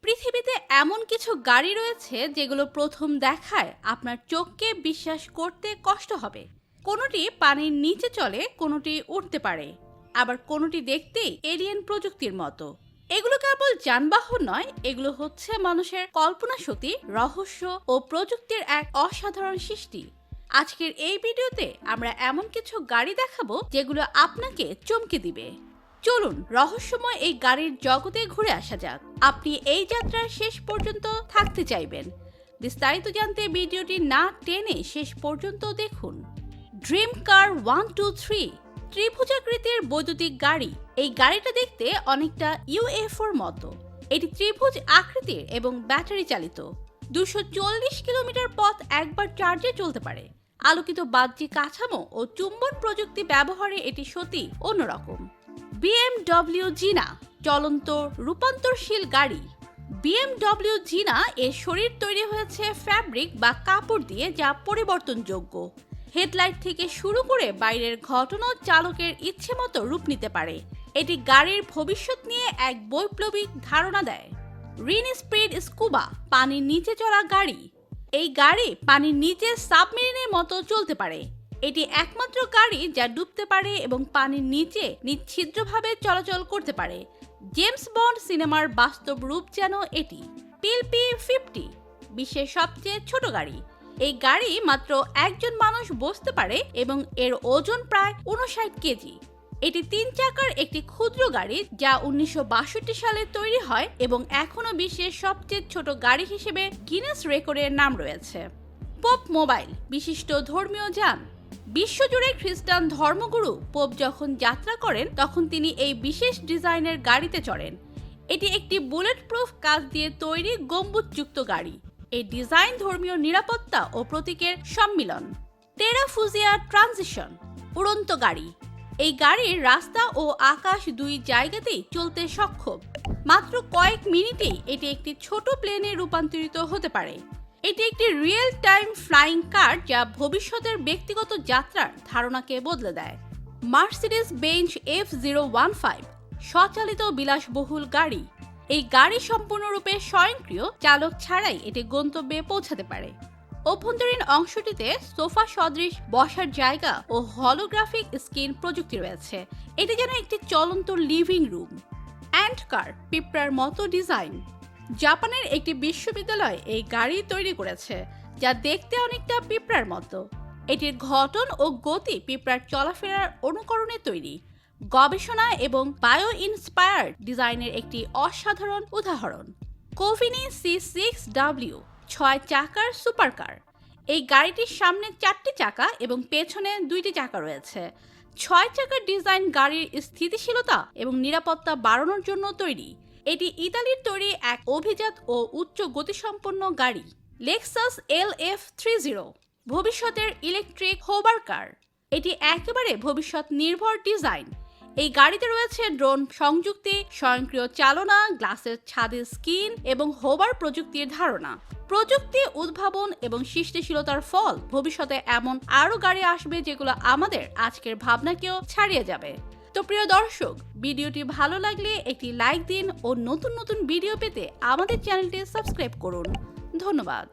পৃথিবীতে এমন কিছু গাড়ি রয়েছে যেগুলো প্রথম দেখায় আপনার চোখকে বিশ্বাস করতে কষ্ট হবে। কোনোটি পানির নিচে চলে, কোনোটি উঠতে পারে, আবার কোনোটি দেখতেই এলিয়েন প্রযুক্তির মতো। এগুলো কেবল যানবাহন নয়, এগুলো হচ্ছে মানুষের কল্পনা শক্তি, রহস্য ও প্রযুক্তির এক অসাধারণ সৃষ্টি। আজকের এই ভিডিওতে আমরা এমন কিছু গাড়ি দেখাবো যেগুলো আপনাকে চমকে দিবে। চলুন রহস্যময় এই গাড়ির জগতে ঘুরে আসা যাক। আপনি এই যাত্রার শেষ পর্যন্ত থাকতে চাইবেন। বিস্তারিত জানতে ভিডিওটি না টেনে শেষ পর্যন্ত দেখুন। ড্রিম কার 123 ত্রিভুজাকৃতির বৈদ্যুতিক গাড়ি। এই গাড়িটা দেখতে অনেকটা ইউএফওর মতো। এটি ত্রিভুজ আকৃতির এবং ব্যাটারি চালিত। 240 কিলোমিটার পথ একবার চার্জে চলতে পারে। আলোকিত বাহ্যিক কাঠামো ও চুম্বন প্রযুক্তি ব্যবহারে এটি সত্যি অন্যরকম। BMW জিনা চলন্ত রূপান্তরশীল গাড়ি। BMW জিনা এর শরীর তৈরি হয়েছে ফ্যাব্রিক বা কাপড় দিয়ে, যা পরিবর্তনযোগ্য। হেডলাইট থেকে শুরু করে বাইরের ঘটনা চালকের ইচ্ছে মতো রূপ নিতে পারে। এটি গাড়ির ভবিষ্যৎ নিয়ে এক বৈপ্লবিক ধারণা দেয়। রিন স্পিড স্কুবা পানির নিচে চলা গাড়ি। এই গাড়ি পানির নিচে সাবমেরিনের মতো চলতে পারে। এটি একমাত্র গাড়ি যা ডুবতে পারে এবং পানির নিচে নিশ্ছিদ্রভাবে চলাচল করতে পারে। জেমস বন্ড সিনেমার বাস্তব রূপ যেন এটি। PLP-50 বিশ্বের সবচেয়ে ছোট গাড়ি। এই গাড়ি মাত্র একজন মানুষ বসতে পারে এবং এর ওজন প্রায় 59 কেজি। এটি 3 চাকার একটি ক্ষুদ্র গাড়ি যা 1962 সালে তৈরি হয় এবং এখনো বিশ্বের সবচেয়ে ছোট গাড়ি হিসেবে গিনেস রেকর্ডের নাম রয়েছে। পোপ মোবাইল বিশিষ্ট ধর্মীয় যান। বিশ্বজুড়ে খ্রিস্টান ধর্মগুরু পোপ যখন যাত্রা করেন তখন তিনি এই বিশেষ ডিজাইনের গাড়িতে চড়েন। এটি একটি বুলেট প্রুফ কাঁচ দিয়ে তৈরি গম্বুজযুক্ত গাড়ি। এই ডিজাইন ধর্মীয় নিরাপত্তা ও প্রতীকের সম্মিলন। টেরাফুজিয়া ট্রানজিশন উড়ন্ত গাড়ি। এই গাড়ির রাস্তা ও আকাশ দুই জায়গাতেই চলতে সক্ষম। মাত্র কয়েক মিনিটেই এটি একটি ছোট প্লেনে রূপান্তরিত হতে পারে। এটি একটি রিয়েল টাইম ফ্লাইং কার যা ভবিষ্যতের ব্যক্তিগত যাত্রার ধারণাকে বদলে দেয়। মার্সিডিজ বেঞ্জ F015 স্বচালিত বিলাসবহুল গাড়ি। এই গাড়ি সম্পূর্ণরূপে স্বয়ংক্রিয়, চালক ছাড়াই এটি গন্তব্যে পৌঁছাতে পারে। অভ্যন্তরীণ অংশটিতে সোফা সদৃশ বসার জায়গা ও হলোগ্রাফিক স্ক্রিন প্রযুক্তি রয়েছে। এটি যেন একটি চলন্ত লিভিং রুম। অ্যান্ট কার পিঁপড়ার মতো ডিজাইন। জাপানের একটি বিশ্ববিদ্যালয় এই গাড়ি তৈরি করেছে যা দেখতে অনেকটা পিঁপড়ার মতো। এটির গঠন ও গতি পিঁপড়ার চলাফেরার অনুকরণে তৈরি। গবেষণা এবং বায়ো ইন্সপায়ার্ড ডিজাইনের একটি অসাধারণ উদাহরণ। কোভিনি C6W 6 চাকার সুপারকার। এই গাড়িটির সামনে 4টি চাকা এবং পেছনে 2টি চাকা রয়েছে। 6 চাকার ডিজাইন গাড়ির স্থিতিশীলতা এবং নিরাপত্তা বাড়ানোর জন্য তৈরি। এটি ইতালির তৈরি এক অভিজাত ও উচ্চ গতিসম্পন্ন গাড়ি। লেক্সাস LF30 ভবিষ্যতের ইলেকট্রিক হোভার কার। এটি একেবারে ভবিষ্যৎ নির্ভর ডিজাইন। এই গাড়িতে রয়েছে ড্রোন সংযুক্তি, স্বয়ংক্রিয় চালনা, গ্লাসের ছাদের স্ক্রিন এবং হোভার প্রযুক্তির ধারণা। প্রযুক্তি, উদ্ভাবন এবং সৃষ্টিশীলতার ফল ভবিষ্যতে এমন আরও গাড়ি আসবে যেগুলো আমাদের আজকের ভাবনাকেও ছাড়িয়ে যাবে। তো প্রিয় দর্শক, ভিডিওটি ভালো লাগলে একটি লাইক দিন ও নতুন নতুন ভিডিও পেতে আমাদের চ্যানেলটি সাবস্ক্রাইব করুন। ধন্যবাদ।